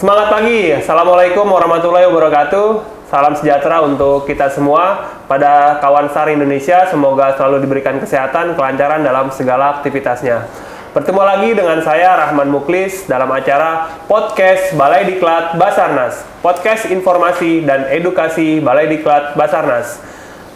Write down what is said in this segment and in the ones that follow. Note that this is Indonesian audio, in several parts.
Semangat pagi, Assalamualaikum warahmatullahi wabarakatuh. Salam sejahtera untuk kita semua. Pada kawan SAR Indonesia, semoga selalu diberikan kesehatan, kelancaran dalam segala aktivitasnya. Bertemu lagi dengan saya, Rahman Muklis, dalam acara Podcast Balai Diklat Basarnas. Podcast informasi dan edukasi Balai Diklat Basarnas.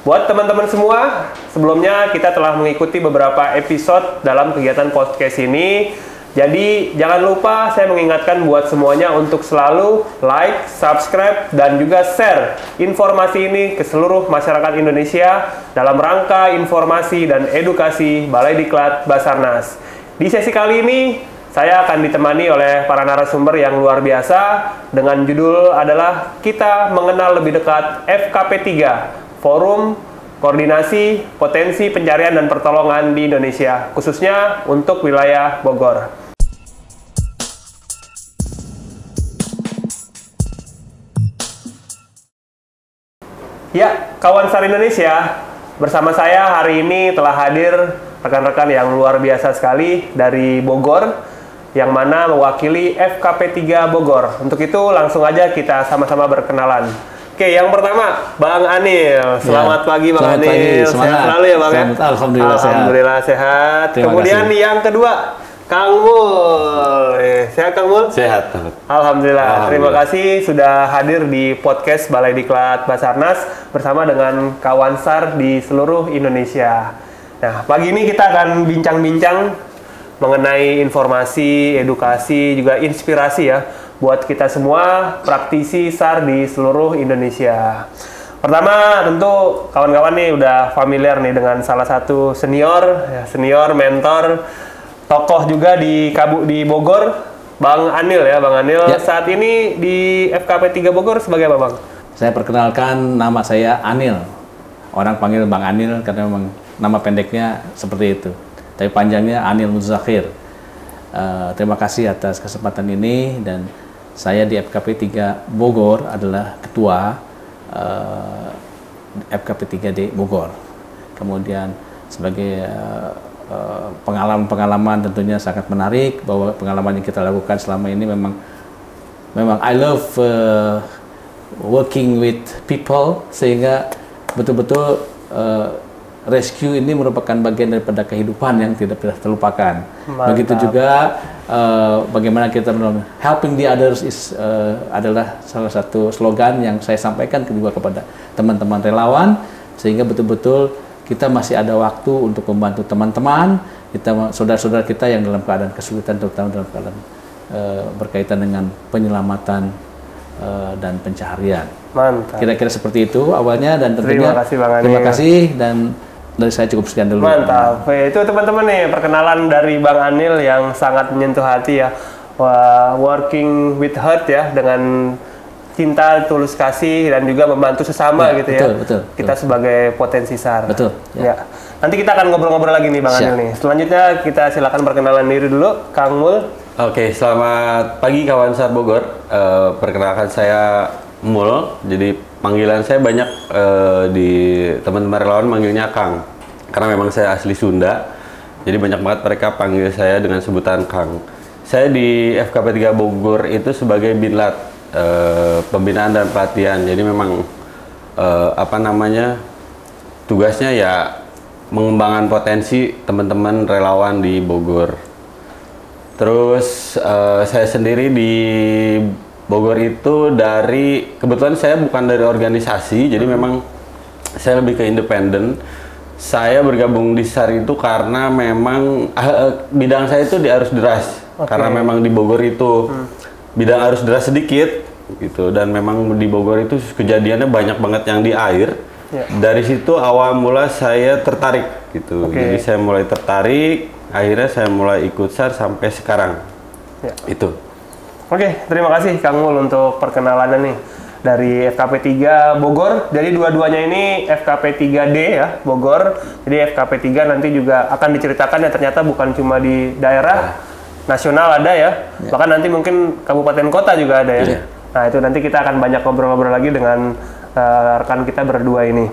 Buat teman-teman semua, sebelumnya kita telah mengikuti beberapa episode dalam kegiatan podcast ini. Jadi jangan lupa saya mengingatkan buat semuanya untuk selalu like, subscribe, dan juga share informasi ini ke seluruh masyarakat Indonesia dalam rangka informasi dan edukasi Balai Diklat Basarnas. Di sesi kali ini saya akan ditemani oleh para narasumber yang luar biasa dengan judul adalah Kita Mengenal Lebih Dekat FKP 3, Forum Koordinasi Potensi Pencarian dan Pertolongan di Indonesia, khususnya untuk wilayah Bogor. Ya, kawan SAR Indonesia, bersama saya hari ini telah hadir rekan-rekan yang luar biasa sekali dari Bogor, yang mana mewakili FKP 3 Bogor. Untuk itu langsung aja kita sama-sama berkenalan. Oke, yang pertama, Bang Anil. Selamat pagi, Bang Anil. Sehat selalu ya, Bang? Alhamdulillah sehat. Kemudian yang kedua, Kang Mul. Sehat, Kang Mul? Sehat. Alhamdulillah. Terima kasih sudah hadir di podcast Balai Diklat Basarnas bersama dengan kawan SAR di seluruh Indonesia. Nah, pagi ini kita akan bincang-bincang mengenai informasi, edukasi, juga inspirasi ya buat kita semua praktisi SAR di seluruh Indonesia. Pertama, tentu kawan-kawan nih udah familiar nih dengan salah satu senior mentor, tokoh juga di Bogor, Bang Anil ya, Bang Anil. Ya. Saat ini di FKP 3 Bogor sebagai apa, Bang? Saya perkenalkan, nama saya Anil. Orang panggil Bang Anil karena memang nama pendeknya seperti itu. Tapi panjangnya Anil Muzakhir. Terima kasih atas kesempatan ini, dan saya di FKP 3 Bogor adalah ketua FKP 3D Bogor. Kemudian sebagai pengalaman tentunya sangat menarik, bahwa pengalaman yang kita lakukan selama ini memang I love working with people, sehingga betul-betul rescue ini merupakan bagian daripada kehidupan yang tidak bisa terlupakan. Mantap. Begitu juga bagaimana kita helping the others adalah salah satu slogan yang saya sampaikan juga kepada teman-teman relawan, sehingga betul-betul kita masih ada waktu untuk membantu teman-teman kita, saudara-saudara kita yang dalam keadaan kesulitan, terutama dalam keadaan berkaitan dengan penyelamatan dan pencaharian. Mantap. Kira-kira seperti itu awalnya, dan tentunya terima kasih, dan dari saya cukup sekian dulu. Mantap. Itu teman-teman nih perkenalan dari Bang Anil yang sangat menyentuh hati ya. Working with heart ya, dengan cinta, tulus kasih, dan juga membantu sesama ya, gitu ya. Betul. Kita sebagai potensi SAR. Betul. Ya. Nanti kita akan ngobrol-ngobrol lagi nih, Bang Anil nih. Selanjutnya kita silakan perkenalan diri dulu, Kang Mul. Oke, selamat pagi kawan SAR Bogor. Perkenalkan saya Mul. Jadi panggilan saya banyak di teman-teman relawan manggilnya Kang. Karena memang saya asli Sunda. Jadi banyak banget mereka panggil saya dengan sebutan Kang. Saya di FKP 3 Bogor itu sebagai binlat. Pembinaan dan pelatihan. Jadi memang tugasnya ya mengembangkan potensi teman-teman relawan di Bogor. Terus saya sendiri di Bogor itu kebetulan saya bukan dari organisasi, jadi memang saya lebih ke independen. Saya bergabung di SAR itu karena memang bidang saya itu di arus deras. Karena memang di Bogor itu bidang arus deras sedikit gitu, dan memang di Bogor itu kejadiannya banyak banget yang di air. Ya. Dari situ awal mula saya tertarik gitu. Jadi saya mulai tertarik, akhirnya saya mulai ikut SAR sampai sekarang. Ya. Itu. Terima kasih Kang Mul untuk perkenalannya nih dari FKP 3 Bogor. Jadi dua-duanya ini FKP 3D ya, Bogor. Jadi FKP 3 nanti juga akan diceritakan ya, ternyata bukan cuma di daerah nasional ada ya, bahkan nanti mungkin kabupaten kota juga ada ya. Nah, itu nanti kita akan banyak ngobrol-ngobrol lagi dengan rekan kita berdua ini.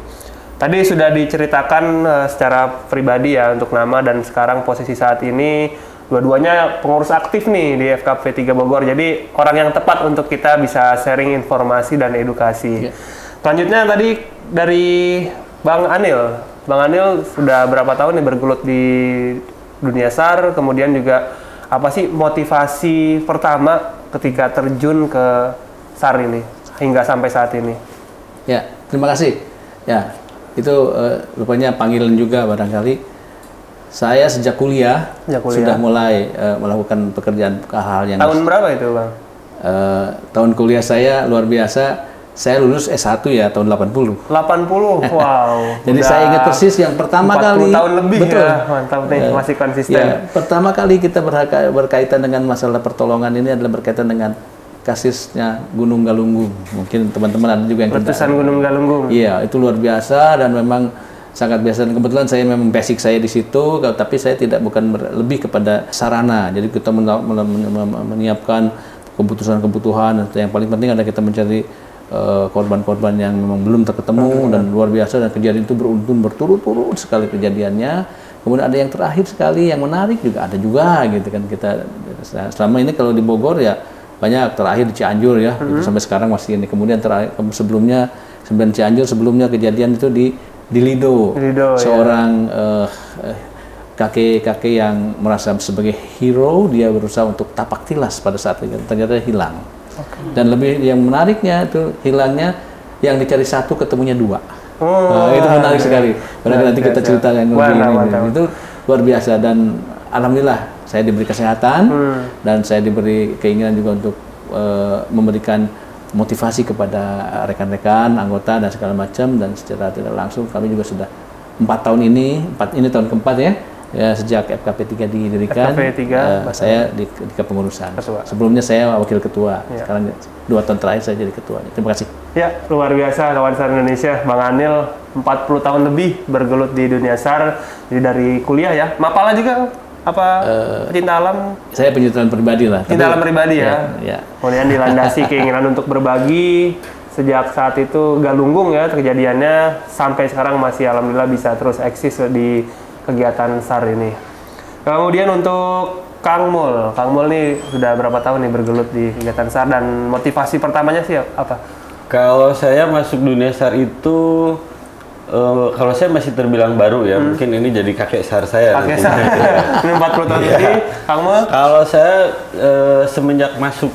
Tadi sudah diceritakan secara pribadi ya untuk nama dan sekarang posisi saat ini dua-duanya pengurus aktif nih di FKP 3 Bogor. Jadi orang yang tepat untuk kita bisa sharing informasi dan edukasi. Selanjutnya tadi dari Bang Anil. Bang Anil sudah berapa tahun nih bergelut di dunia SAR, kemudian juga apa sih motivasi pertama ketika terjun ke SAR ini hingga sampai saat ini? Ya, terima kasih. Ya, itu rupanya panggilan juga barangkali. Saya sejak kuliah sudah mulai melakukan pekerjaan hal yang... Tahun berapa itu, Bang? Tahun kuliah saya luar biasa. Saya lulus S1 ya tahun 80. 80, wow. Jadi saya ingat persis yang pertama 40 kali. tahun lebih betul. Ya, mantap nih, masih konsisten. Ya, pertama kali kita berkaitan dengan masalah pertolongan ini adalah berkaitan dengan kasusnya Gunung Galunggung. Mungkin teman-teman ada juga yang letusan Gunung Galunggung. Iya, itu luar biasa dan memang sangat biasa. Dan kebetulan saya memang basic saya di situ, tapi saya bukan lebih kepada sarana. Jadi kita menyiapkan kebutuhan-kebutuhan. Yang paling penting adalah kita mencari korban-korban yang memang belum terketemu dan luar biasa, dan kejadian itu beruntun berturut-turut sekali kejadiannya. Kemudian ada yang terakhir sekali yang menarik juga ada juga gitu kan. Kita selama ini kalau di Bogor ya banyak, terakhir di Cianjur ya itu sampai sekarang masih ini. Kemudian terakhir sebelumnya Cianjur, sebelumnya kejadian itu di Lido seorang kakek yang merasa sebagai hero, dia berusaha untuk tapak tilas pada saat itu, ternyata hilang. Dan lebih yang menariknya itu hilangnya yang dicari satu ketemunya dua. Itu menarik sekali. Nanti kita cerita yang lebih ini. Itu luar biasa, dan alhamdulillah saya diberi kesehatan dan saya diberi keinginan juga untuk memberikan motivasi kepada rekan-rekan, anggota dan segala macam, dan secara tidak langsung kami juga sudah 4 tahun ini tahun keempat ya sejak FKP 3 didirikan. FKP 3 saya di kepengurusan. Sebelumnya saya wakil ketua. Sekarang 2 tahun terakhir saya jadi ketua. Terima kasih. Ya, luar biasa kawan SAR Indonesia. Bang Anil 40 tahun lebih bergelut di dunia SAR. Jadi dari kuliah ya. Mapala juga apa pecinta alam? Saya pecinta pribadi lah. Pecinta alam pribadi ya. Kemudian dilandasi keinginan untuk berbagi. Sejak saat itu Galunggung ya kejadiannya, sampai sekarang masih alhamdulillah bisa terus eksis di kegiatan SAR ini. Kemudian untuk Kang Mul nih sudah berapa tahun nih bergelut di kegiatan SAR, dan motivasi pertamanya sih apa? Kalau saya masuk dunia SAR itu, kalau saya masih terbilang baru ya, mungkin ini jadi kakek SAR saya. Kakek SAR, ini 40 tahun lebih, Kang Mul? Kalau saya semenjak masuk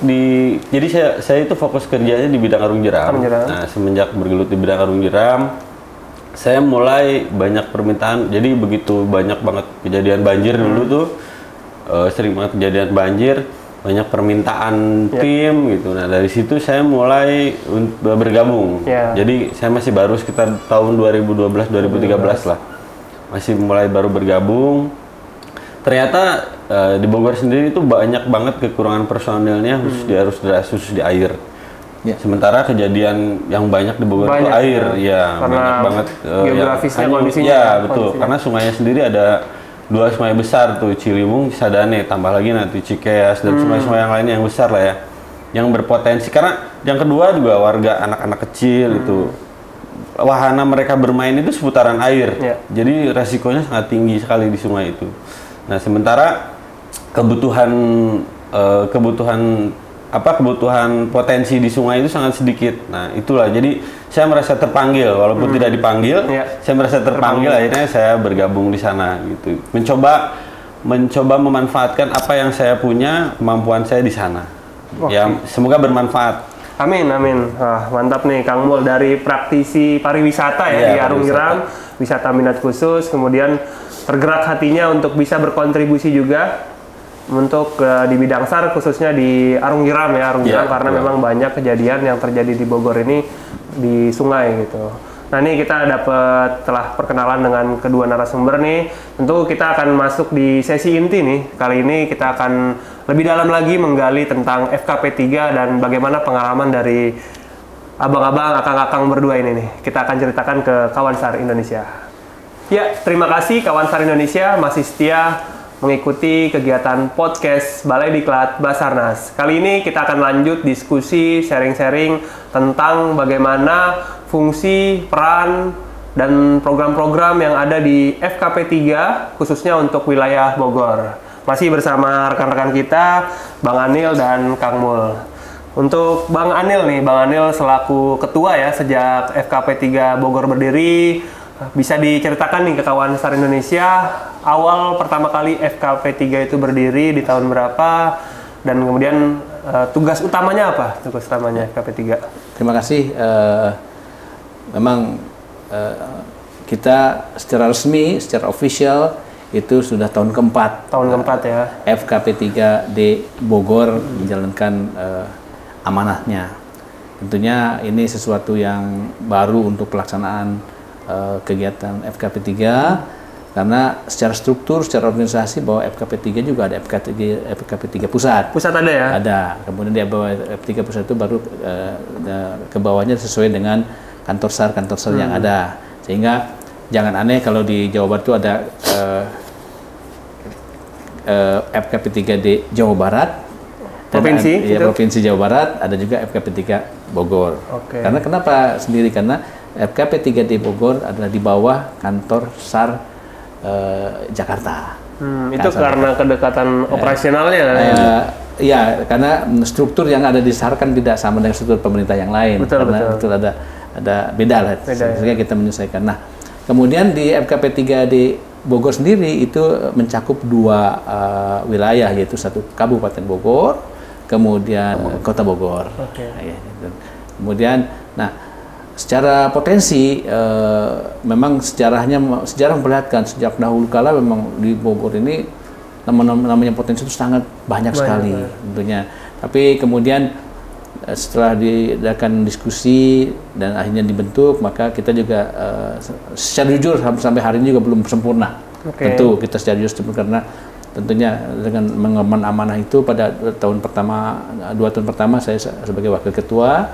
jadi saya itu fokus kerjanya di bidang arung jeram. Nah, semenjak bergelut di bidang arung jeram, saya mulai banyak permintaan. Jadi begitu banyak banget kejadian banjir dulu tuh, sering banget kejadian banjir, banyak permintaan tim gitu. Nah dari situ saya mulai bergabung. Jadi saya masih baru sekitar tahun 2012-2013 lah, masih mulai baru bergabung. Ternyata di Bogor sendiri itu banyak banget kekurangan personilnya, khusus di air. Sementara kejadian yang banyak di Bogor itu air, banyak banget. Geografisnya, kondisinya. Ya betul, karena sungainya sendiri ada 2 sungai besar tuh, Ciliwung, Cisadane, tambah lagi nanti Cikeas dan sungai-sungai yang lainnya yang besar lah ya, yang berpotensi. Karena yang kedua juga warga anak-anak kecil itu, wahana mereka bermain itu seputaran air, jadi resikonya sangat tinggi sekali di sungai itu. Nah sementara kebutuhan potensi di sungai itu sangat sedikit. Nah itulah, jadi saya merasa terpanggil walaupun tidak dipanggil. Saya merasa terpanggil, akhirnya saya bergabung di sana gitu, mencoba memanfaatkan apa yang saya punya, kemampuan saya di sana. Ya semoga bermanfaat. Amin. Mantap nih Kang Mul, dari praktisi pariwisata ya di Arung Jeram, wisata minat khusus, kemudian tergerak hatinya untuk bisa berkontribusi juga untuk di bidang SAR, khususnya di Arung Jeram ya, karena memang banyak kejadian yang terjadi di Bogor ini di sungai gitu. Nah ini kita telah perkenalan dengan kedua narasumber nih, tentu kita akan masuk di sesi inti nih. Kali ini kita akan lebih dalam lagi menggali tentang FKP 3 dan bagaimana pengalaman dari abang-abang, akang-akang berdua ini nih. Kita akan ceritakan ke kawan SAR Indonesia. Ya, terima kasih kawan SAR Indonesia masih setia mengikuti kegiatan podcast Balai Diklat Basarnas. Kali ini kita akan lanjut diskusi, sharing-sharing tentang bagaimana fungsi, peran, dan program-program yang ada di FKP 3 khususnya untuk wilayah Bogor. Masih bersama rekan-rekan kita, Bang Anil dan Kang Mul. Untuk Bang Anil nih, Bang Anil selaku ketua ya sejak FKP 3 Bogor berdiri, bisa diceritakan nih ke kawan SAR Indonesia, awal pertama kali FKP 3 itu berdiri di tahun berapa, dan kemudian tugas utamanya apa? Tugas utamanya FKP 3? Terima kasih. Memang kita secara resmi, secara official itu sudah tahun keempat. Tahun keempat ya. FKP 3 di Bogor menjalankan amanahnya. Tentunya ini sesuatu yang baru untuk pelaksanaan kegiatan FKP 3 karena secara struktur, secara organisasi bahwa FKP 3 juga ada FKP 3 pusat. Pusat ada ya? Ada. Kemudian di bawah FKP 3 pusat itu baru ke bawahnya sesuai dengan kantor SAR yang ada. Sehingga jangan aneh kalau di Jawa Barat itu ada FKP 3 di Jawa Barat. Provinsi? Ya, Provinsi Jawa Barat, ada juga FKP 3 Bogor. Oke. Karena kenapa sendiri? Karena FKP 3 di Bogor adalah di bawah kantor SAR Jakarta. Itu karena kedekatan operasionalnya kan? Ya, karena struktur yang ada di SAR kan tidak sama dengan struktur pemerintah yang lain. Karena betul ada beda lah, sehingga kita menyesuaikan. Nah, kemudian di FKP 3 di Bogor sendiri itu mencakup 2 wilayah, yaitu satu Kabupaten Bogor, kemudian Kota Bogor. Kemudian, nah, secara potensi memang sejarah memperlihatkan sejak dahulu kala memang di Bogor ini namanya potensi itu sangat banyak sekali tentunya. Tapi kemudian setelah diadakan diskusi dan akhirnya dibentuk, maka kita juga secara jujur sampai hari ini juga belum sempurna. Tentu kita secara jujur karena tentunya dengan mengemban amanah itu pada 2 tahun pertama saya sebagai wakil ketua,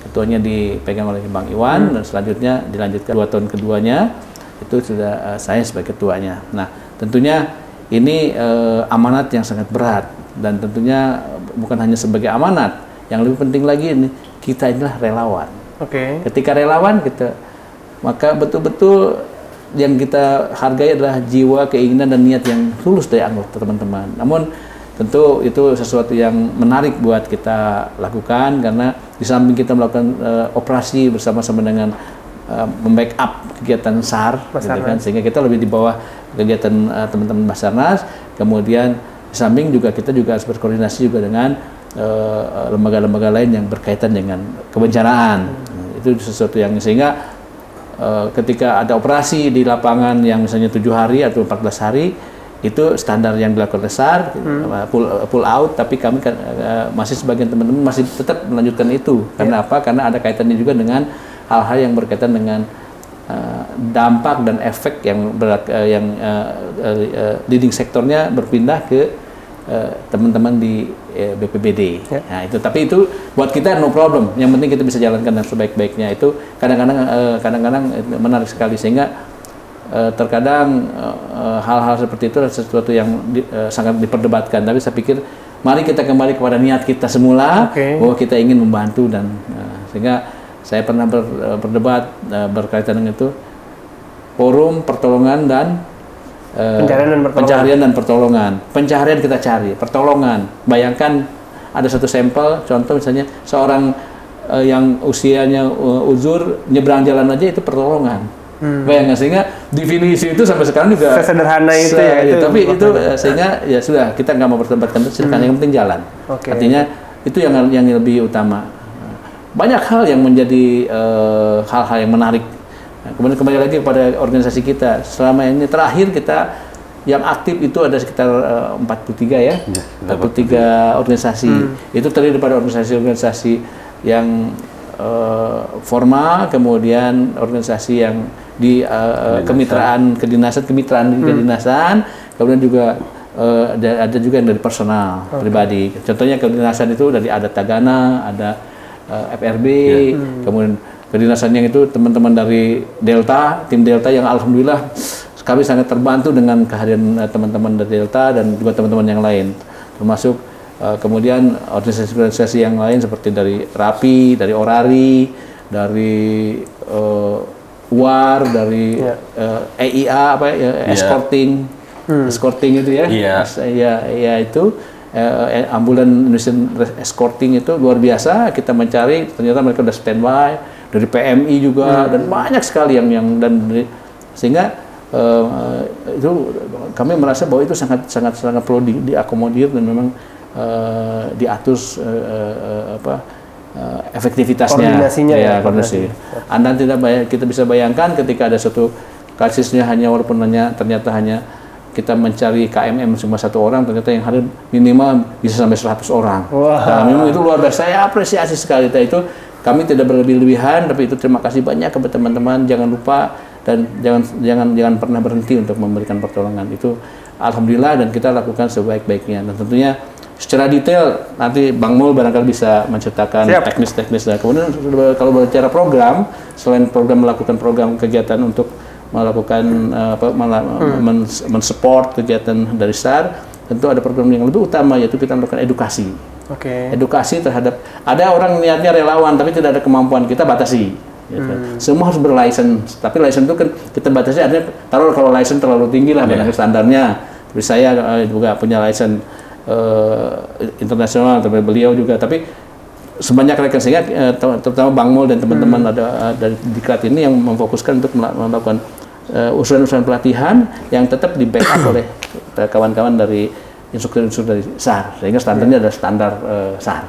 ketuanya dipegang oleh Bang Iwan, dan selanjutnya dilanjutkan 2 tahun keduanya itu sudah saya sebagai ketuanya. Nah, tentunya ini amanat yang sangat berat, dan tentunya bukan hanya sebagai amanat, yang lebih penting lagi ini kita inilah relawan. Ketika relawan kita, maka betul-betul yang kita hargai adalah jiwa, keinginan dan niat yang tulus dari anggota teman-teman. Namun tentu itu sesuatu yang menarik buat kita lakukan, karena di samping kita melakukan operasi bersama-sama dengan membackup kegiatan SAR, gitu kan, sehingga kita lebih di bawah kegiatan teman-teman Basarnas. Kemudian di samping juga kita juga harus berkoordinasi juga dengan lembaga-lembaga lain yang berkaitan dengan kebencanaan. Itu sesuatu yang sehingga ketika ada operasi di lapangan yang misalnya 7 hari atau 14 hari, itu standar yang dilakukan oleh SAR, pull out, tapi kami masih sebagian teman-teman masih tetap melanjutkan itu. Karena apa? Karena ada kaitannya juga dengan hal-hal yang berkaitan dengan dampak dan efek yang leading sektornya berpindah ke teman-teman di BPBD. Nah, itu, tapi itu buat kita no problem. Yang penting kita bisa jalankan dengan sebaik-baiknya. Itu kadang-kadang menarik sekali, sehingga terkadang hal-hal seperti itu adalah sesuatu yang sangat diperdebatkan. Tapi saya pikir mari kita kembali kepada niat kita semula, bahwa kita ingin membantu, dan sehingga saya pernah berdebat berkaitan dengan itu, forum pertolongan dan pencarian dan pertolongan. Pencarian kita cari, pertolongan. Bayangkan ada satu sampel, contoh misalnya seorang yang usianya uzur nyebrang jalan aja, itu pertolongan. Bayangkan, sehingga definisi itu sampai sekarang juga sesederhana itu ya. Tapi itu sehingga ya sudah, kita nggak mau berdebatkan itu, silakan, yang penting jalan. Artinya itu yang lebih utama. Banyak hal yang menjadi hal-hal yang menarik. Nah, kemudian kembali lagi kepada organisasi kita. Selama ini terakhir kita yang aktif itu ada sekitar 43 ya, 43 organisasi. Itu terdiri daripada organisasi-organisasi yang formal, kemudian organisasi yang di kemitraan kedinasan, kemudian juga ada juga yang dari personal pribadi. Contohnya kedinasan itu dari ada Tagana, ada FRB, kemudian kedinasan yang itu teman-teman dari Delta, tim Delta yang alhamdulillah kami sangat terbantu dengan kehadiran teman-teman dari Delta dan juga teman-teman yang lain, termasuk kemudian organisasi-organisasi yang lain seperti dari RAPI, dari Orari, dari UAR, dari EIA, escorting, escorting itu ya. Ya itu ambulan Indonesian Escorting itu luar biasa. Kita mencari, ternyata mereka udah standby dari PMI juga dan banyak sekali yang sehingga itu kami merasa bahwa itu sangat perlu diakomodir dan memang diatur efektivitasnya, koordinasi. Anda kita bisa bayangkan ketika ada suatu kasusnya ternyata hanya kita mencari KMM cuma 1 orang, ternyata yang hadir minimal bisa sampai 100 orang. Nah, memang itu luar biasa. Saya apresiasi sekali. Itu kami tidak berlebih-lebihan, tapi itu terima kasih banyak kepada teman-teman. Jangan lupa dan jangan pernah berhenti untuk memberikan pertolongan. Itu alhamdulillah dan kita lakukan sebaik-baiknya. Dan tentunya secara detail nanti Bang Mul barangkali bisa menceritakan teknis-teknis. Kemudian kalau berbicara program, selain program melakukan program kegiatan untuk melakukan mensupport kegiatan dari SAR, tentu ada program yang lebih utama, yaitu kita melakukan edukasi. Edukasi terhadap, ada orang niatnya relawan tapi tidak ada kemampuan, kita batasi. Semua harus berlicense, tapi license itu kan kita batasi, artinya kalau license terlalu tinggi lah banyak standarnya. Tapi saya juga punya license internasional, tapi beliau juga, tapi sebanyak mereka, sehingga terutama Bang Mul dan teman-teman ada dari Diklat ini yang memfokuskan untuk melakukan usulan-usulan pelatihan yang tetap di backup oleh kawan-kawan dari instruktur-instruktur dari SAR, sehingga standarnya adalah standar SAR.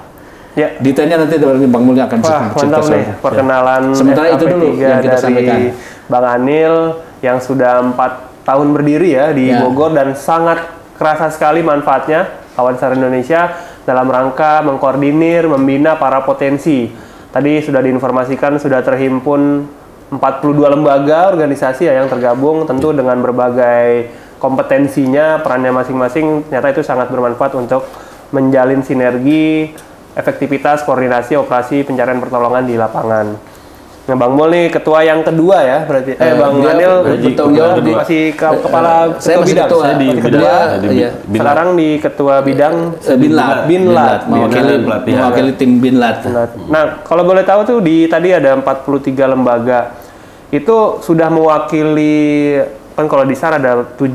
Ya. Detailnya nanti dari Bang Mul akan cerita soal perkenalan. Sementara itu dulu yang kita sampaikan. Bang Anil yang sudah 4 tahun berdiri ya di Bogor dan sangat kerasa sekali manfaatnya kawan SAR Indonesia dalam rangka mengkoordinir, membina para potensi. Tadi sudah diinformasikan sudah terhimpun 42 lembaga organisasi yang tergabung, tentu dengan berbagai kompetensinya, perannya masing-masing, ternyata itu sangat bermanfaat untuk menjalin sinergi, efektivitas, koordinasi, operasi pencarian pertolongan di lapangan. Nah, Bang Mul nih ketua yang kedua ya, berarti Bang Anil masih kepala saya ketua bidang. Saya di kedua, sekarang di ketua bidang Binlat, mewakili tim Binlat. Nah, kalau boleh tahu tuh tadi ada 43 lembaga. Itu sudah mewakili, kan kalau di SAR ada 7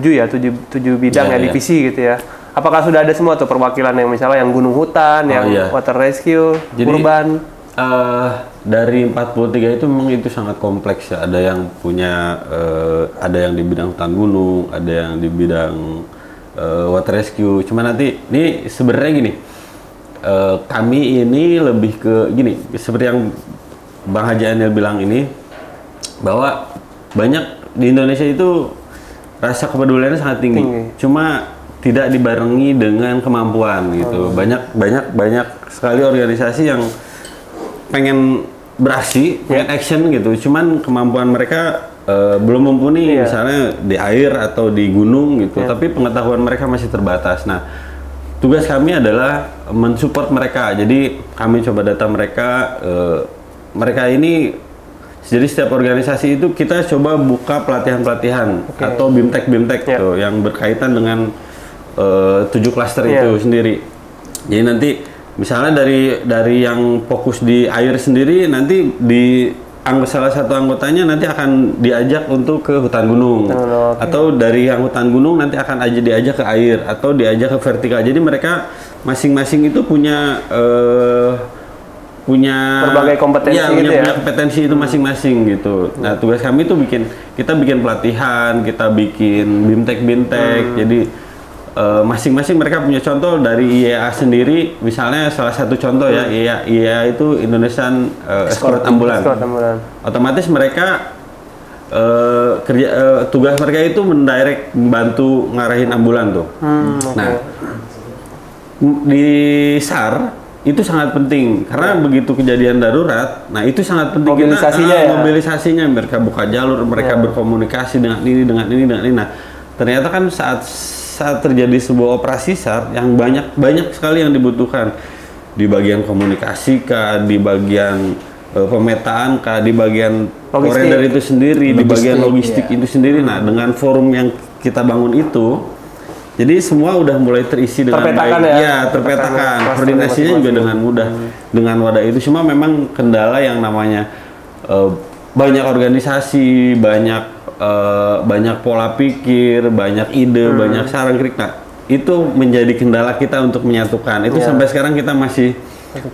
bidang divisi gitu ya. Apakah sudah ada semua tuh perwakilan yang misalnya yang gunung hutan, yang water rescue, urban? Dari 43 itu memang itu sangat kompleks ya. Ada yang punya, ada yang di bidang hutan gunung, ada yang di bidang water rescue. Cuma nanti ini sebenarnya gini, kami ini lebih ke gini, seperti yang Bang Haji Anil bilang ini, bahwa banyak di Indonesia itu rasa kepeduliannya sangat tinggi. Cuma tidak dibarengi dengan kemampuan gitu. Banyak sekali organisasi yang pengen beraksi, pengen action gitu, cuman kemampuan mereka belum mumpuni, misalnya di air atau di gunung gitu, tapi pengetahuan mereka masih terbatas. Nah, tugas kami adalah mensupport mereka. Jadi kami coba data mereka, mereka ini, jadi setiap organisasi itu kita coba buka pelatihan-pelatihan atau BIMTEK tuh, yang berkaitan dengan 7 klaster itu sendiri. Jadi nanti misalnya dari yang fokus di air sendiri, nanti salah satu anggotanya nanti akan diajak untuk ke hutan gunung, atau dari yang hutan gunung nanti akan diajak ke air atau diajak ke vertikal. Jadi mereka masing-masing itu punya berbagai kompetensi punya kompetensi itu masing-masing gitu. Nah, tugas kami itu kita bikin pelatihan, kita bikin BIMTEK. Jadi masing-masing mereka punya contoh dari IEA sendiri, misalnya salah satu contoh IEA itu Indonesian Escort Ambulan. Otomatis mereka tugas mereka itu mendirect, membantu ngarahin ambulan tuh. Nah, di SAR itu sangat penting karena begitu kejadian darurat, nah itu sangat penting mobilisasinya, mereka buka jalur, mereka berkomunikasi dengan ini. Nah, ternyata kan saat terjadi sebuah operasi SAR yang banyak sekali yang dibutuhkan di bagian komunikasi kah, di bagian pemetaan kah, di bagian koridor itu sendiri, di bagian logistik itu sendiri. Nah, dengan forum yang kita bangun itu, jadi semua udah mulai terisi dengan terpetakan baik. Terpetakan. Koordinasinya juga dengan mudah dengan wadah itu. Cuma memang kendala yang namanya banyak organisasi, banyak banyak pola pikir, banyak ide, banyak saran kritik. Nah, itu menjadi kendala kita untuk menyatukan. Itu sampai sekarang kita masih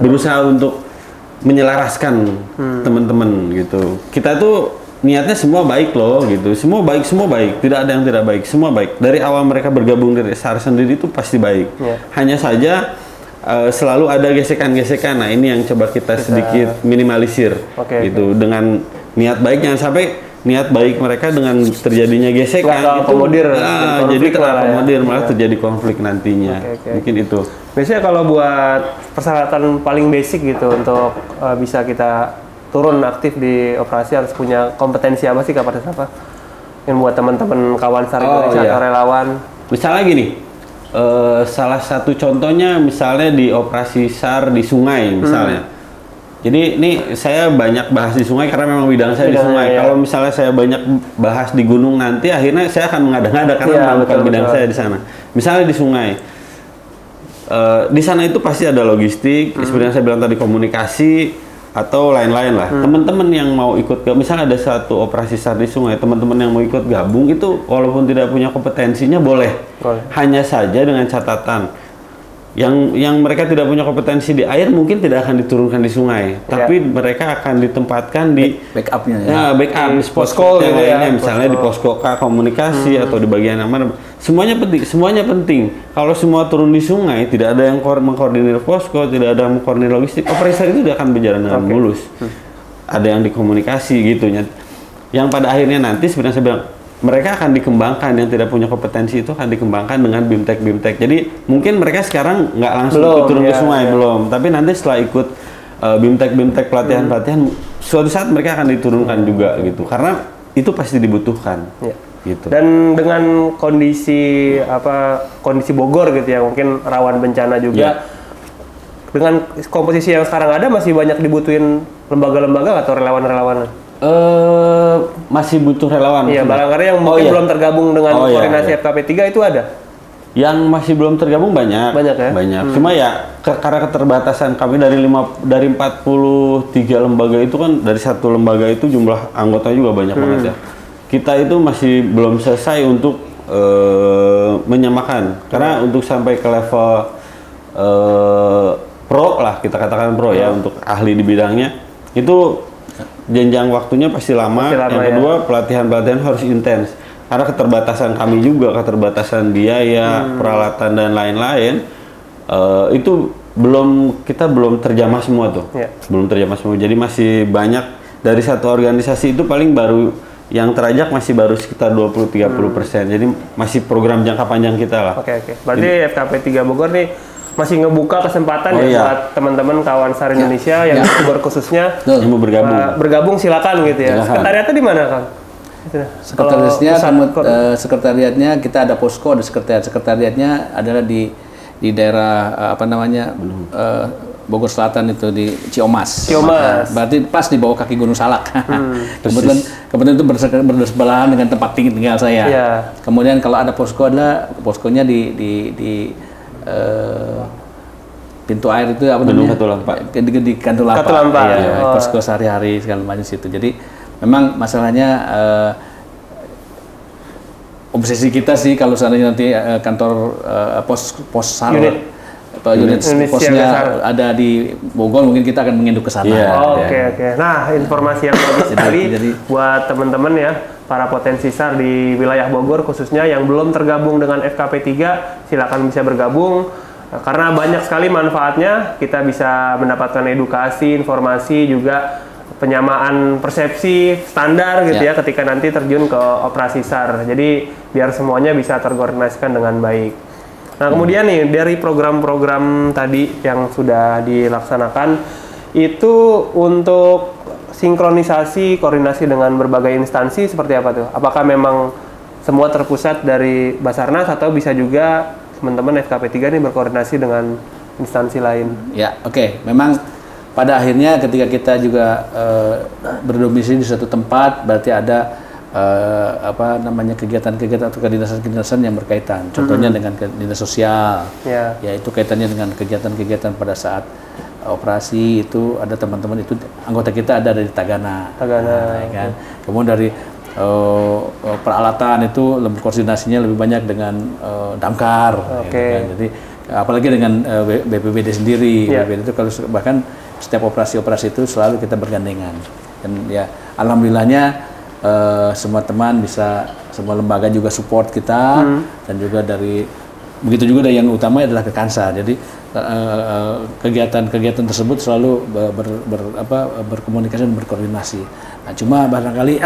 berusaha untuk menyelaraskan teman-teman gitu. Kita tuh niatnya semua baik loh gitu. Semua baik. Tidak ada yang tidak baik. Semua baik. Dari awal mereka bergabung dari SAR sendiri itu pasti baik. Hanya saja selalu ada gesekan-gesekan. Nah, ini yang coba kita sedikit minimalisir gitu. Dengan niat baik, jangan sampai niat baik mereka dengan terjadinya gesekan jadi terakomodir malah terjadi konflik nantinya. Mungkin itu. Biasanya kalau buat persyaratan paling basic gitu untuk bisa kita turun aktif di operasi harus punya kompetensi apa sih, kapasitas apa? Yang buat teman-teman kawan SAR Indonesia atau relawan. Misalnya gini, salah satu contohnya misalnya di operasi SAR di sungai misalnya. Jadi ini saya banyak bahas di sungai karena memang bidang saya di sungai. Kalau misalnya saya banyak bahas di gunung nanti akhirnya saya akan mengada-ngada karena bukan bidang saya di sana. Misalnya di sungai, di sana itu pasti ada logistik, seperti yang saya bilang tadi, komunikasi atau lain-lain lah. Teman-teman yang mau ikut, misalnya ada satu operasi SAR di sungai, teman-teman yang mau ikut gabung itu walaupun tidak punya kompetensinya boleh. Hanya saja dengan catatan yang mereka tidak punya kompetensi di air mungkin tidak akan diturunkan di sungai, tapi mereka akan ditempatkan di backupnya backup di posko yang lainnya, misalnya di posko K komunikasi atau di bagian yang mana. Semuanya penting. Kalau semua turun di sungai, tidak ada yang mengkoordinir posko, tidak ada yang mengkoordinir logistik, operasi itu tidak akan berjalan dengan mulus. Ada yang dikomunikasi gitu. Yang pada akhirnya nanti sebenarnya saya bilang, mereka akan dikembangkan, yang tidak punya kompetensi itu akan dikembangkan dengan BIMTEK. Jadi mungkin mereka sekarang nggak langsung turun ke sungai, belum. Tapi nanti setelah ikut BIMTEK pelatihan, suatu saat mereka akan diturunkan juga gitu. Karena itu pasti dibutuhkan. Gitu. Dan dengan kondisi Bogor gitu ya, mungkin rawan bencana juga. Dengan komposisi yang sekarang ada, masih banyak dibutuhin lembaga-lembaga atau relawan-relawan? Masih butuh relawan. Iya, barangkali yang mungkin belum tergabung dengan koordinasi FKP 3 itu ada. Yang masih belum tergabung banyak. Banyak. Cuma ya karena keterbatasan kami dari 43 lembaga itu kan, dari satu lembaga itu jumlah anggotanya juga banyak banget ya. Kita itu masih belum selesai untuk menyamakan. Karena untuk sampai ke level pro lah, kita katakan pro ya, untuk ahli di bidangnya itu jenjang waktunya pasti lama. Yang kedua, pelatihan harus intens. Karena keterbatasan kami juga, keterbatasan biaya, peralatan dan lain-lain, itu kita belum terjamah semua tuh. Belum terjamah semua. Jadi masih banyak dari satu organisasi itu paling baru yang terajak masih baru sekitar 20-30%. Jadi masih program jangka panjang kita lah. Berarti FKP 3 Bogor nih masih ngebuka kesempatan buat teman-teman kawan SAR Indonesia yang Bogor khususnya yang mau bergabung silakan gitu ya. Sekretariatnya di mana, Kang? Sekretariatnya kita ada posko, ada sekretariatnya adalah di daerah Bogor Selatan itu di Ciomas. Berarti pas di bawah kaki Gunung Salak. Kebetulan itu bersebelahan dengan tempat tinggal saya. Kemudian kalau ada poskonya di pintu air itu apa namanya? Di Katulampa. Posko sehari-hari segala macam situ. Jadi memang masalahnya obsesi kita sih kalau seandainya nanti kantor pos SAR unit posnya ada di Bogor, mungkin kita akan menginduk ke sana. Oke. Nah, informasi yang bagus sekali buat teman-teman ya, para potensi SAR di wilayah Bogor khususnya yang belum tergabung dengan FKP 3, silakan bisa bergabung. Karena banyak sekali manfaatnya, kita bisa mendapatkan edukasi, informasi, juga penyamaan persepsi standar gitu ya ketika nanti terjun ke operasi SAR. Jadi biar semuanya bisa terkoordinasikan dengan baik. Nah, kemudian nih dari program-program tadi yang sudah dilaksanakan itu untuk sinkronisasi, koordinasi dengan berbagai instansi seperti apa tuh? Apakah memang semua terpusat dari Basarnas atau bisa juga teman-teman FKP 3 ini berkoordinasi dengan instansi lain? Ya, memang pada akhirnya ketika kita juga berdomisili di suatu tempat, berarti ada kegiatan-kegiatan atau kedinasan-kedinasan yang berkaitan. Contohnya dengan dinas sosial, yaitu kaitannya dengan kegiatan-kegiatan pada saat operasi itu ada teman-teman itu anggota kita ada dari Tagana. Ya kan? Kemudian dari peralatan itu koordinasinya lebih banyak dengan damkar, gitu kan. Jadi apalagi dengan BPBD sendiri, BPBD itu kalau bahkan setiap operasi-operasi itu selalu kita bergandengan. Dan ya alhamdulillahnya semua teman bisa, semua lembaga juga support kita, dan juga dari begitu juga yang utama adalah ke Kansa. Jadi kegiatan-kegiatan tersebut selalu berkomunikasi dan berkoordinasi. Nah, cuma barangkali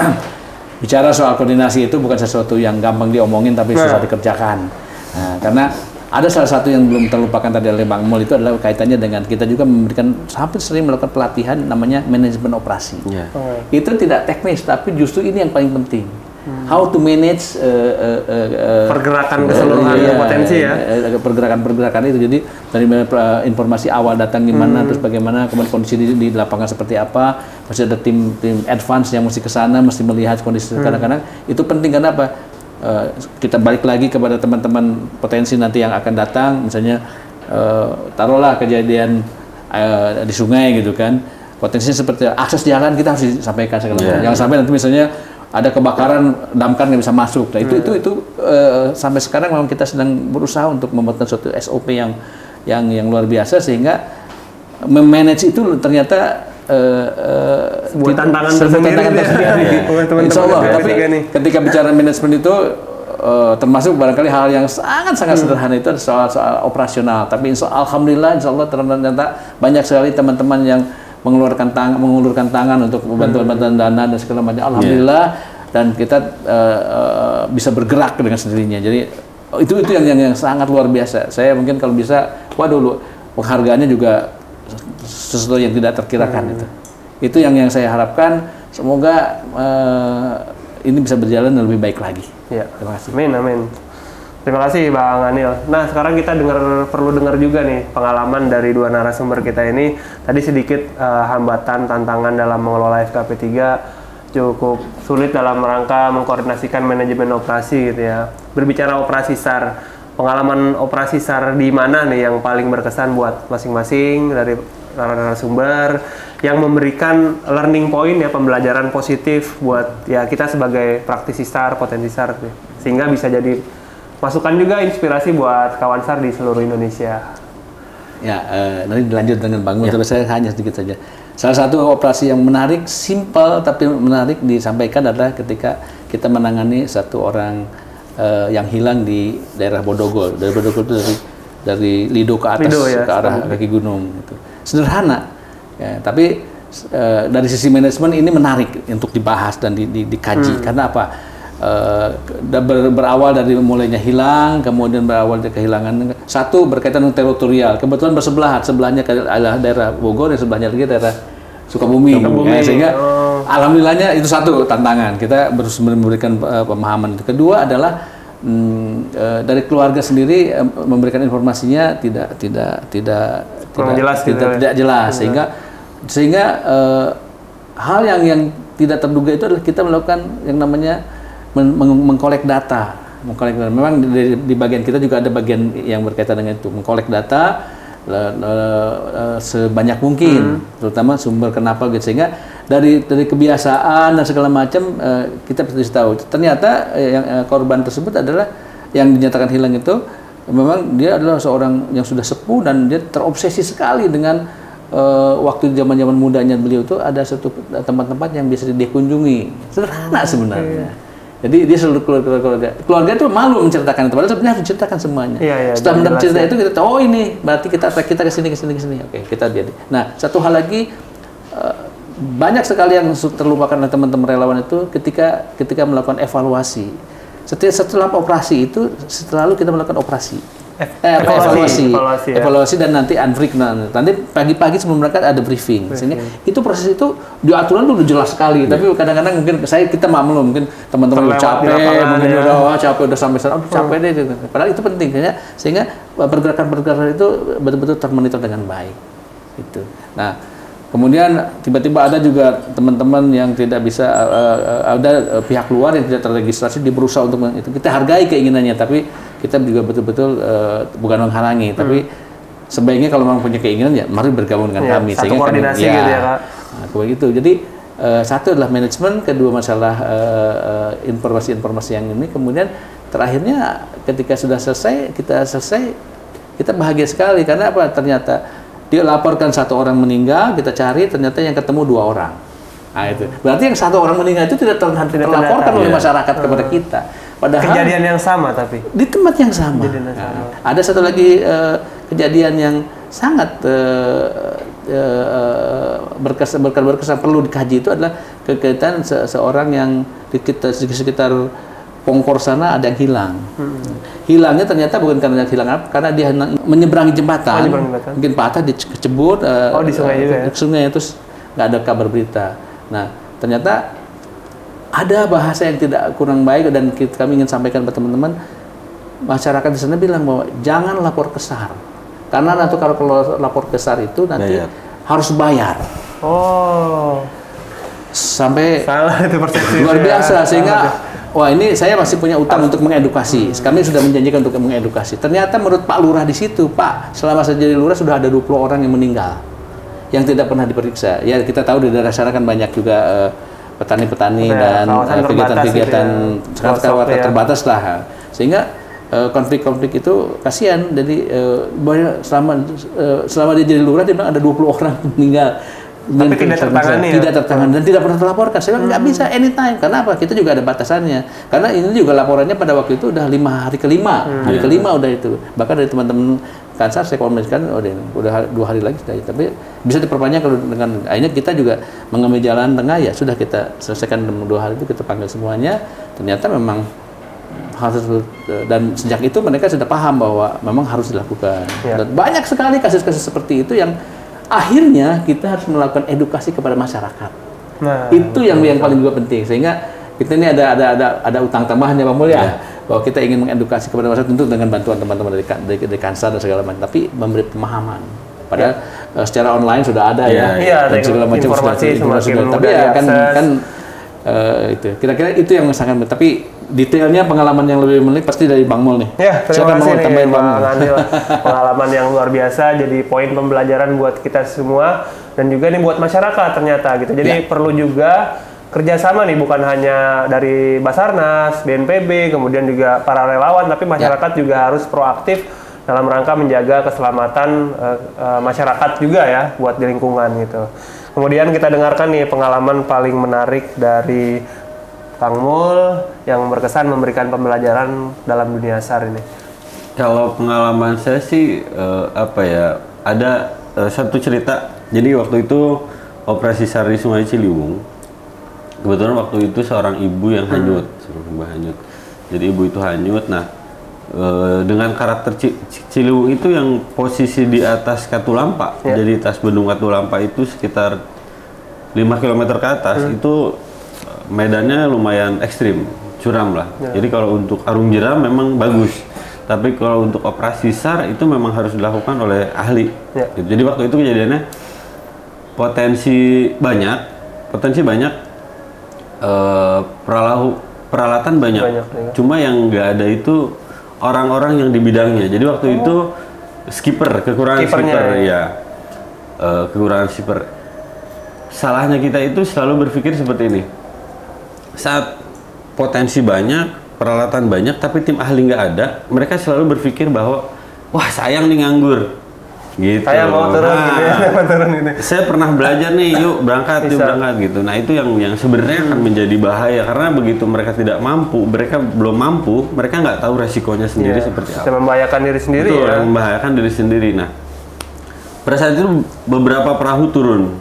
bicara soal koordinasi itu bukan sesuatu yang gampang diomongin tapi susah dikerjakan. Nah, karena ada salah satu yang belum terlupakan tadi oleh Bang Mul, itu adalah kaitannya dengan kita juga memberikan, hampir sering melakukan pelatihan namanya manajemen operasi. Itu tidak teknis, tapi justru ini yang paling penting. How to manage pergerakan keseluruhan potensi ya. Pergerakan itu. Jadi dari informasi awal datang gimana, terus bagaimana, kemudian kondisi di lapangan seperti apa, masih ada tim advance yang mesti ke sana, mesti melihat kondisi kadang-kadang. Itu penting karena apa? Kita balik lagi kepada teman-teman potensi nanti yang akan datang, misalnya taruhlah kejadian di sungai gitu kan, potensinya seperti akses jalan kita harus disampaikan segala macam. Jangan sampai nanti misalnya ada kebakaran, damkar nggak bisa masuk. Nah, itu sampai sekarang memang kita sedang berusaha untuk membuat suatu SOP yang luar biasa, sehingga memanage itu ternyata sebuah tantangan tersendiri. Insya Allah. Tapi ketika bicara manajemen itu termasuk barangkali hal yang sangat sederhana, itu soal operasional. Tapi alhamdulillah, insya Allah ternyata banyak sekali teman-teman yang mengulurkan tangan untuk bantuan dana dan segala macam. Alhamdulillah, dan kita bisa bergerak dengan sendirinya. Jadi itu yang sangat luar biasa. Saya mungkin kalau bisa, penghargaannya juga sesuatu yang tidak terkirakan. Itu yang saya harapkan. Semoga ini bisa berjalan lebih baik lagi. Ya. Terima kasih. Amin. Terima kasih Bang Anil. Nah, sekarang kita perlu dengar juga nih pengalaman dari dua narasumber kita ini. Tadi sedikit hambatan, tantangan dalam mengelola FKP 3 cukup sulit dalam rangka mengkoordinasikan manajemen operasi gitu ya. Berbicara operasi SAR, pengalaman operasi SAR di mana nih yang paling berkesan buat masing-masing dari narasumber, yang memberikan learning point ya, pembelajaran positif buat ya kita sebagai praktisi SAR, potensi SAR, sehingga bisa jadi masukan juga inspirasi buat kawan SAR di seluruh Indonesia. Ya, nanti dilanjut dengan Bang Mul, tapi saya hanya sedikit saja. Salah satu operasi yang menarik, simpel tapi menarik disampaikan adalah ketika kita menangani satu orang yang hilang di daerah Bodogol. Dari Bodogol itu dari Lido ke atas, ke arah kaki gunung. Gitu. Sederhana, ya, tapi dari sisi manajemen ini menarik untuk dibahas dan dikaji. Karena apa? Berawal dari mulainya hilang, kemudian berawal dari kehilangan. Satu berkaitan dengan teritorial, kebetulan sebelahnya adalah daerah Bogor, dan sebelahnya lagi daerah Sukabumi. Ya, sehingga alhamdulillahnya itu satu tantangan, kita harus memberikan pemahaman. Kedua adalah dari keluarga sendiri memberikan informasinya tidak jelas, sehingga hal yang tidak terduga itu adalah kita melakukan yang namanya mengkolek data. Memang di bagian kita juga ada bagian yang berkaitan dengan itu, mengkolek data sebanyak mungkin, terutama sumber kenapa gitu, sehingga dari kebiasaan dan segala macam kita bisa tahu ternyata yang korban tersebut adalah yang dinyatakan hilang itu memang dia adalah seorang yang sudah sepuh, dan dia terobsesi sekali dengan waktu zaman mudanya beliau itu ada satu tempat-tempat yang bisa dikunjungi, sederhana sebenarnya. Jadi dia selalu keluarga itu malu menceritakan itu, padahal sebenarnya harus menceritakan semuanya. Setelah mendapat cerita itu kita tahu, oh ini berarti kita ke sini. Oke, kita jadi. Nah, satu hal lagi, banyak sekali yang terlupakan oleh teman-teman relawan itu ketika melakukan evaluasi. Setelah operasi itu, selalu kita melakukan evaluasi dan nanti unbreak. Nanti pagi-pagi sebelum berangkat ada briefing. Sehingga itu proses itu di aturan itu udah jelas sekali. Tapi kadang-kadang mungkin kita maklum, mungkin teman-teman udah capek, mungkin udah sampai sana, capek deh. Padahal itu penting, sehingga pergerakan itu betul-betul termonitor dengan baik. Itu. Nah, kemudian tiba-tiba ada juga teman-teman yang tidak bisa, ada pihak luar yang tidak terregistrasi, berusaha untuk itu. Kita hargai keinginannya, tapi kita juga betul-betul bukan menghalangi, tapi sebaiknya kalau memang punya keinginan ya mari bergabung dengan kami, satu koordinasi gitu ya Kak. Nah, begitu. Jadi satu adalah manajemen, kedua masalah informasi-informasi yang ini, kemudian terakhirnya ketika sudah selesai, kita bahagia sekali karena apa? Ternyata dia laporkan 1 orang meninggal, kita cari ternyata yang ketemu 2 orang. Nah itu berarti yang 1 orang meninggal itu tidak terlaporkan oleh masyarakat kepada kita. Padahal kejadian yang sama tapi di tempat yang sama. Ada satu lagi kejadian yang sangat berkesan perlu dikaji, itu adalah kegiatan seorang yang di sekitar Pongkor sana ada yang hilang. Hilangnya ternyata bukan karena hilang apa, karena dia menyeberangi jembatan. Mungkin patah, dicebur di sungai juga ya? Sungai, terus nggak ada kabar berita. Nah ternyata ada bahasa yang tidak kurang baik dan kami ingin sampaikan ke teman-teman. Masyarakat di sana bilang bahwa jangan lapor ke SAR, karena nanti kalau lapor ke SAR itu nanti harus bayar. Sampai salah itu persepsi luar biasa sehingga wah ini saya masih punya utang untuk mengedukasi. Kami sudah menjanjikan untuk mengedukasi. Ternyata menurut Pak Lurah di situ, Pak, selama saya jadi lurah sudah ada 20 orang yang meninggal yang tidak pernah diperiksa. Ya kita tahu di daerah sana kan banyak juga petani-petani dan kegiatan-kegiatan sangat terbatas lah, sehingga konflik-konflik itu kasihan. Jadi selama dia jadi lurah dia bilang ada 20 orang meninggal. Tapi tidak tertangani dan tidak pernah terlaporkan. Saya bilang nggak bisa anytime. Karena apa? Kita juga ada batasannya. Karena ini juga laporannya pada waktu itu udah hari kelima udah itu. Bahkan dari teman-teman Kansar saya komunikasikan, udah 2 hari lagi sudah. Tapi bisa diperpanjang kalau dengan akhirnya kita juga mengambil jalan tengah, ya sudah kita selesaikan dalam 2 hari itu, kita panggil semuanya. Ternyata memang harus, dan sejak itu mereka sudah paham bahwa memang harus dilakukan. Dan banyak sekali kasus-kasus seperti itu yang akhirnya kita harus melakukan edukasi kepada masyarakat. Itu yang paling juga penting, sehingga kita ini ada utang tambahannya Pak Mulya. Bahwa kita ingin mengedukasi kepada masyarakat tentu dengan bantuan teman-teman dari Kansar dan segala macam, tapi memberi pemahaman. Padahal secara online sudah ada dan segala macam sudah. Tapi ya kan itu kira-kira itu yang sangat. Tapi detailnya pengalaman yang lebih menarik pasti dari Bang Mul nih. Terima kasih nih Bang Anil. Pengalaman yang luar biasa, jadi poin pembelajaran buat kita semua dan juga nih buat masyarakat ternyata gitu. Jadi perlu juga kerjasama nih, bukan hanya dari Basarnas, BNPB, kemudian juga para relawan, tapi masyarakat juga harus proaktif dalam rangka menjaga keselamatan masyarakat juga ya, buat di lingkungan gitu. Kemudian kita dengarkan nih pengalaman paling menarik dari Kang Mul yang berkesan memberikan pembelajaran dalam dunia SAR ini. Kalau pengalaman saya sih ada satu cerita. Jadi waktu itu operasi SAR di Sungai Ciliwung. Kebetulan waktu itu seorang ibu yang hanyut, Jadi ibu itu hanyut. Nah, dengan karakter Ciliwung itu yang posisi di atas Katulampa, jadi atas bendung Katulampa itu sekitar 5 km ke atas, itu medannya lumayan ekstrim, curam lah. Jadi kalau untuk arung jeram memang bagus, tapi kalau untuk operasi SAR itu memang harus dilakukan oleh ahli. Jadi waktu itu kejadiannya potensi banyak. Peralatan banyak cuma yang nggak ada itu orang-orang yang di bidangnya. Jadi waktu itu kekurangan skipper. Salahnya kita itu selalu berpikir seperti ini, saat potensi banyak, peralatan banyak, tapi tim ahli nggak ada, mereka selalu berpikir bahwa wah sayang nih nganggur gitu. Saya mau turun gitu. Saya pernah belajar nih, yuk berangkat gitu. Nah itu yang sebenarnya akan menjadi bahaya, karena begitu mereka belum mampu, mereka nggak tahu resikonya sendiri seperti apa. Bisa membahayakan diri sendiri. Membahayakan diri sendiri. Nah pada saat itu beberapa perahu turun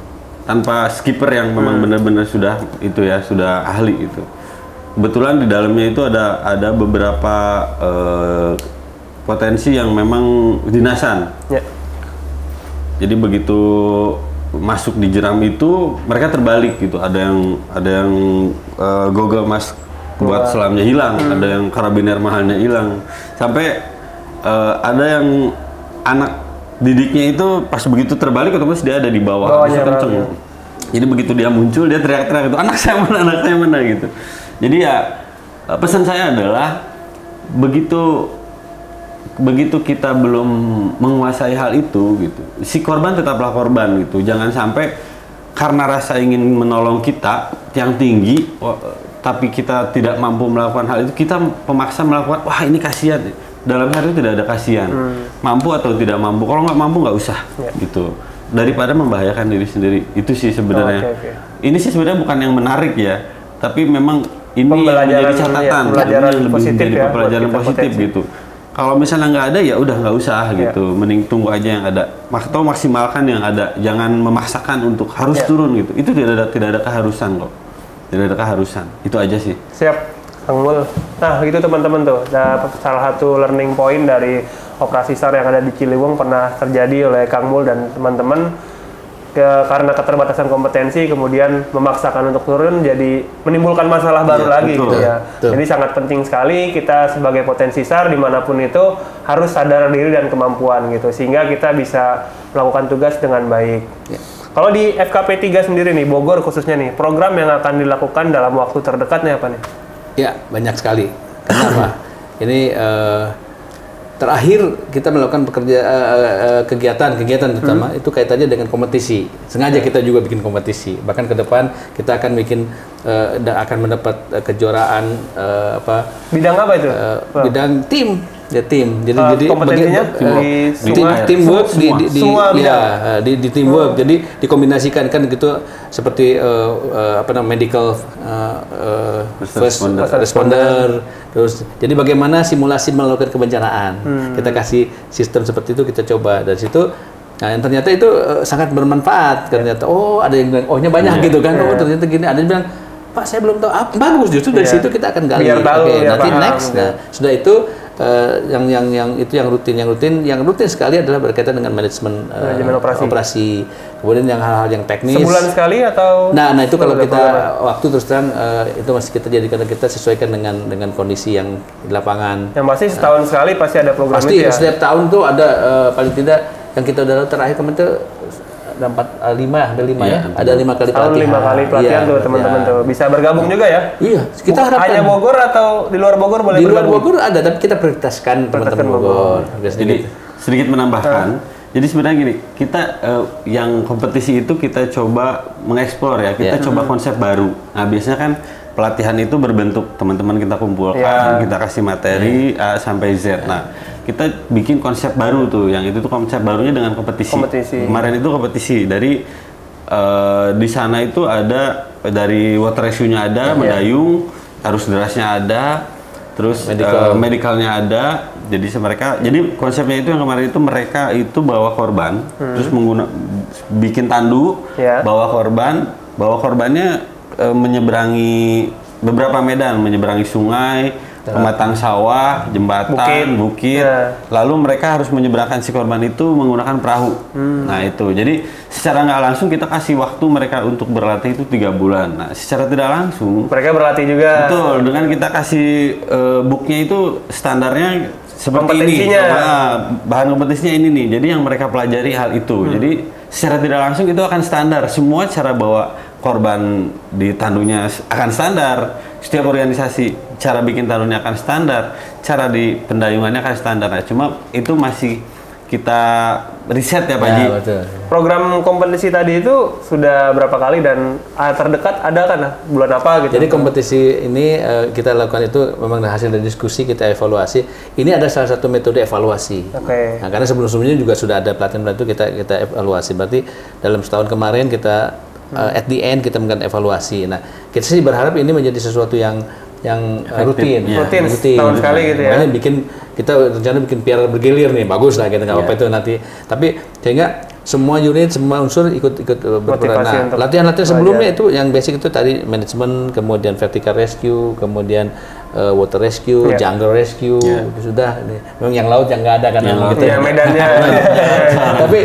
tanpa skipper yang memang benar-benar sudah ahli itu. Kebetulan di dalamnya itu ada beberapa potensi yang memang dinasan. Jadi begitu masuk di jeram itu mereka terbalik gitu. Ada yang goggle mask buat selamnya hilang, ada yang karabiner mahalnya hilang. Sampai ada yang anak didiknya itu pas begitu terbalik otomatis dia ada di bawah, bisa kenceng. Jadi begitu dia muncul dia teriak-teriak itu, anak saya mana gitu. Jadi ya pesan saya adalah begitu kita belum menguasai hal itu gitu, si korban tetaplah korban gitu. Jangan sampai karena rasa ingin menolong kita yang tinggi, tapi kita tidak mampu melakukan hal itu, kita pemaksa melakukan, wah ini kasihan. Dalam hal itu tidak ada kasihan, mampu atau tidak mampu. Kalau nggak mampu nggak usah, gitu. Daripada membahayakan diri sendiri. Itu sih sebenarnya. Ini sih sebenarnya bukan yang menarik ya, tapi memang ini menjadi catatan, pelajaran lebih positif menjadi ya, pelajaran positif gitu. Kalau misalnya nggak ada ya udah nggak usah gitu, mending tunggu aja yang ada, atau maksimalkan yang ada, jangan memaksakan untuk harus turun gitu. Itu tidak ada keharusan kok, tidak ada keharusan. Itu aja sih. Siap, Kang Mul. Nah itu teman-teman tuh, salah satu learning point dari operasi SAR yang ada di Ciliwung pernah terjadi oleh Kang Mul dan teman-teman. Karena keterbatasan kompetensi kemudian memaksakan untuk turun jadi menimbulkan masalah baru lagi gitu ya. Jadi sangat penting sekali kita sebagai potensi SAR dimanapun itu harus sadar diri dan kemampuan gitu sehingga kita bisa melakukan tugas dengan baik. Kalau di FKP 3 sendiri nih, Bogor khususnya nih, program yang akan dilakukan dalam waktu terdekat nih apa nih? Ya, banyak sekali. Kenapa? Ini terakhir kita melakukan kegiatan terutama itu kaitannya dengan kompetisi. Sengaja kita juga bikin kompetisi. Bahkan ke depan kita akan bikin akan mendapat kejuaraan bidang apa itu? Bidang tim. Ya tim. Jadi kompetisinya teamwork di teamwork. Jadi dikombinasikan kan gitu seperti medical first responder. Terus jadi bagaimana simulasi melakukan kebencanaan. Kita kasih sistem seperti itu, kita coba dari situ. Nah, yang ternyata itu sangat bermanfaat. Ternyata ada yang bilang ohnya banyak gitu kan. Ternyata gini, ada yang bilang Pak saya belum tahu apa. Bagus justru dari situ kita akan gali. Nanti next. Nah, sudah itu yang rutin sekali adalah berkaitan dengan manajemen operasi. Kemudian yang hal-hal yang teknis. Sebulan sekali atau? Nah itu kalau kita waktu terus terang itu masih kita jadikan, kita sesuaikan dengan kondisi yang di lapangan. Yang pasti setahun sekali pasti ada program pasti, itu ya? Setiap tahun tuh ada paling tidak yang kita udah terakhir kemarin tuh ada 5 ya, ada 5 kali pelatihan. 5 kali pelatihan tuh teman-teman tuh bisa bergabung juga ya? Iya, kita harapkan. Hanya Bogor atau di luar Bogor boleh bergabung? Di luar bergabung? Bogor ada, tapi kita prioritaskan teman-teman Bogor. Jadi sedikit menambahkan, jadi sebenarnya gini, kita yang kompetisi itu kita coba mengeksplor ya, kita coba konsep baru. Nah biasanya kan pelatihan itu berbentuk teman-teman kita kumpulkan, kita kasih materi A sampai Z. Nah kita bikin konsep baru tuh, yang itu tuh konsep barunya dengan kompetisi. Kemarin itu kompetisi dari di sana itu ada dari water rescue-nya ada, mendayung, arus derasnya ada, terus medicalnya ada. Jadi konsepnya itu yang kemarin itu mereka itu bawa korban, terus bikin tandu, bawa korbannya menyeberangi beberapa medan, menyeberangi sungai, pematang sawah, jembatan, bukit. Lalu mereka harus menyeberangkan si korban itu menggunakan perahu. Nah itu, jadi secara nggak langsung kita kasih waktu mereka untuk berlatih itu 3 bulan. Nah secara tidak langsung mereka berlatih juga. Betul, dengan kita kasih booknya itu standarnya seperti ini. Bahan kompetisinya ini nih. Jadi yang mereka pelajari hal itu. Jadi secara tidak langsung itu akan standar. Semua cara bawa korban di tandunya akan standar. Setiap organisasi cara bikin tandunya akan standar, cara di pendayungannya akan standar. Nah, cuma itu masih kita riset ya Pak Ji. Betul. Program kompetisi tadi itu sudah berapa kali dan terdekat ada kan bulan apa gitu? Jadi kompetisi ini kita lakukan itu memang hasil dari diskusi, kita evaluasi. Ini ada salah satu metode evaluasi. Nah, karena sebelum-sebelumnya juga sudah ada pelatihan itu kita evaluasi. Berarti dalam setahun kemarin kita at the end kita melakukan evaluasi. Nah, kita sih berharap ini menjadi sesuatu yang rutin tahun sekali gitu ya. Makanya kita rencana bikin piala bergilir nih, bagus lah kita nggak apa-apa itu nanti. Tapi sehingga semua unit, semua unsur ikut berperan. Nah, latihan sebelumnya itu yang basic itu tadi manajemen, kemudian vertical rescue, kemudian water rescue, jungle rescue, sudah. Memang yang laut yang nggak ada kan gitu. Yang medannya. Tapi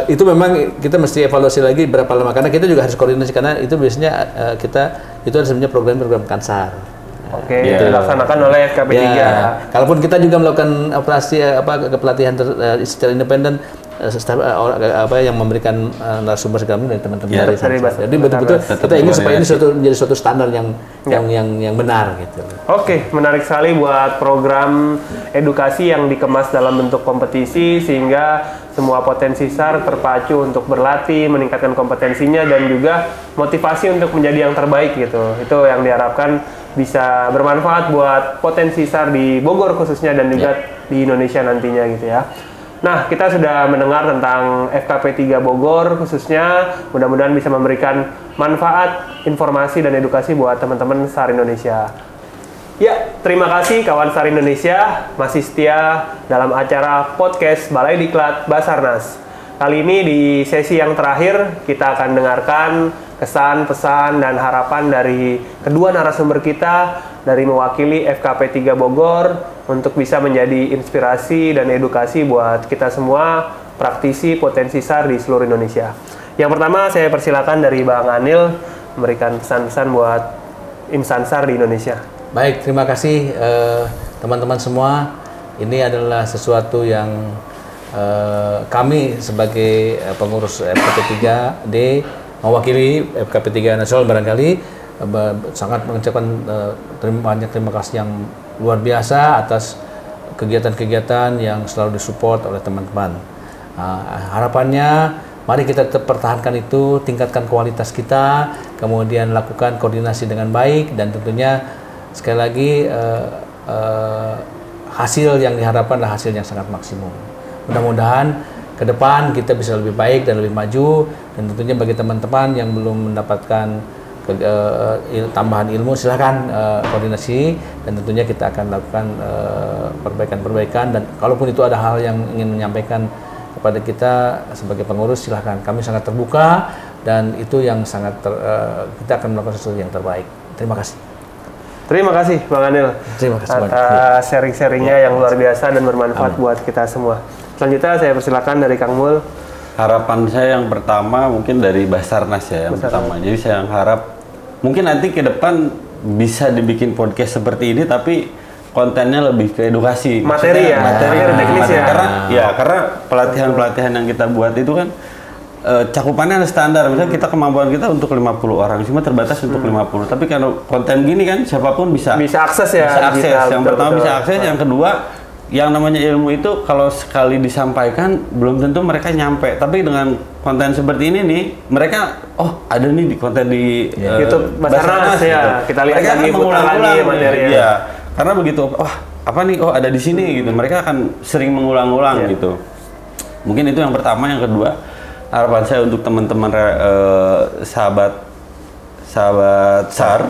itu memang kita mesti evaluasi lagi berapa lama, karena kita juga harus koordinasi, karena itu biasanya itu ada sebenarnya program Kansar. Dilaksanakan oleh FKP 3. Kalaupun kita juga melakukan operasi pelatihan secara independen, yang memberikan narasumber segala macam dari teman-teman dari Sansar. Jadi betul-betul kita ingin supaya ini menjadi suatu standar yang benar gitu. Oke, menarik sekali buat program edukasi yang dikemas dalam bentuk kompetisi sehingga semua potensi SAR terpacu untuk berlatih, meningkatkan kompetensinya dan juga motivasi untuk menjadi yang terbaik gitu. Itu yang diharapkan bisa bermanfaat buat potensi SAR di Bogor khususnya dan juga di Indonesia nantinya gitu ya. Nah, kita sudah mendengar tentang FKP 3 Bogor khususnya, mudah-mudahan bisa memberikan manfaat, informasi, dan edukasi buat teman-teman SAR Indonesia. Ya, terima kasih kawan SAR Indonesia masih setia dalam acara podcast Balai Diklat Basarnas. Kali ini di sesi yang terakhir kita akan dengarkan kesan, pesan, dan harapan dari kedua narasumber kita dari mewakili FKP 3 Bogor untuk bisa menjadi inspirasi dan edukasi buat kita semua praktisi potensi SAR di seluruh Indonesia. Yang pertama saya persilakan dari Bang Anil memberikan pesan-pesan buat insan SAR di Indonesia. Baik, terima kasih teman-teman semua. Ini adalah sesuatu yang kami sebagai pengurus FKP 3D mewakili FKP 3 Nasional barangkali sangat mengucapkan terima kasih yang luar biasa atas kegiatan-kegiatan yang selalu disupport oleh teman-teman. Harapannya mari kita tetap pertahankan itu, tingkatkan kualitas kita, kemudian lakukan koordinasi dengan baik dan tentunya sekali lagi hasil yang diharapkan adalah hasil yang sangat maksimum. Mudah-mudahan ke depan kita bisa lebih baik dan lebih maju dan tentunya bagi teman-teman yang belum mendapatkan tambahan ilmu silahkan koordinasi dan tentunya kita akan lakukan perbaikan-perbaikan dan kalaupun itu ada hal yang ingin menyampaikan kepada kita sebagai pengurus silahkan, kami sangat terbuka dan itu yang sangat kita akan melakukan sesuatu yang terbaik. Terima kasih. Terima kasih Bang Anil atas sharing-sharingnya yang luar biasa dan bermanfaat buat kita semua. Selanjutnya saya persilakan dari Kang Mul. Harapan saya yang pertama mungkin dari Basarnas ya yang pertama. Jadi saya harap mungkin nanti ke depan bisa dibikin podcast seperti ini tapi kontennya lebih ke edukasi. Materi teknis ya. Karena pelatihan-pelatihan yang kita buat itu kan cakupannya ada standar. Misalnya kita kemampuan kita untuk 50 orang, cuma terbatas untuk 50. Tapi kalau konten gini kan siapapun bisa akses ya. Bisa akses. Yang pertama bisa akses, yang kedua yang namanya ilmu itu kalau sekali disampaikan belum tentu mereka nyampe. Tapi dengan konten seperti ini nih, mereka ada nih di konten di YouTube Basarnas ya. Kita lihat mereka lagi, putar lagi materinya. Ya, karena begitu, apa nih? Oh, ada di sini gitu. Mereka akan sering mengulang-ulang gitu. Mungkin itu yang pertama, yang kedua, harapan saya untuk teman-teman sahabat SAR,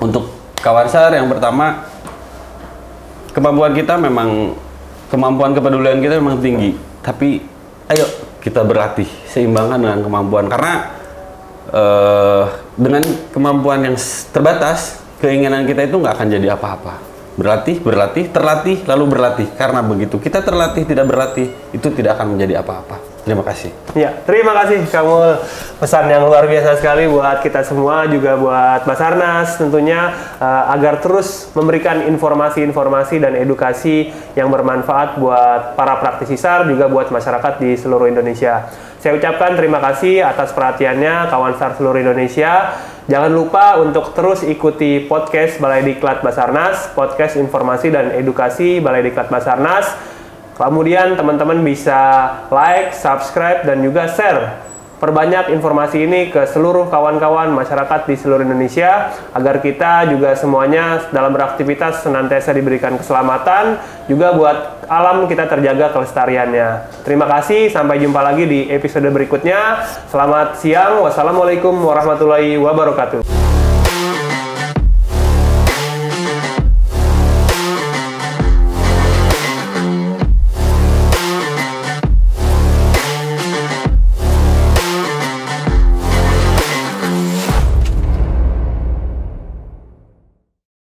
untuk kawan SAR yang pertama, kemampuan kita memang, kemampuan kepedulian kita memang tinggi, tapi ayo kita berlatih, seimbangkan dengan kemampuan, karena dengan kemampuan yang terbatas, keinginan kita itu nggak akan jadi apa-apa. Berlatih, terlatih, lalu berlatih, karena begitu kita terlatih tidak berlatih, itu tidak akan menjadi apa-apa. Terima kasih. Ya, terima kasih kamu, pesan yang luar biasa sekali buat kita semua, juga buat Basarnas tentunya agar terus memberikan informasi-informasi dan edukasi yang bermanfaat buat para praktisi SAR juga buat masyarakat di seluruh Indonesia. Saya ucapkan terima kasih atas perhatiannya kawan SAR seluruh Indonesia. Jangan lupa untuk terus ikuti podcast Balai Diklat Basarnas, podcast informasi dan edukasi Balai Diklat Basarnas. Kemudian teman-teman bisa like, subscribe, dan juga share. Perbanyak informasi ini ke seluruh kawan-kawan masyarakat di seluruh Indonesia agar kita juga semuanya dalam beraktivitas senantiasa diberikan keselamatan, juga buat alam kita terjaga kelestariannya. Terima kasih, sampai jumpa lagi di episode berikutnya. Selamat siang, wassalamualaikum warahmatullahi wabarakatuh.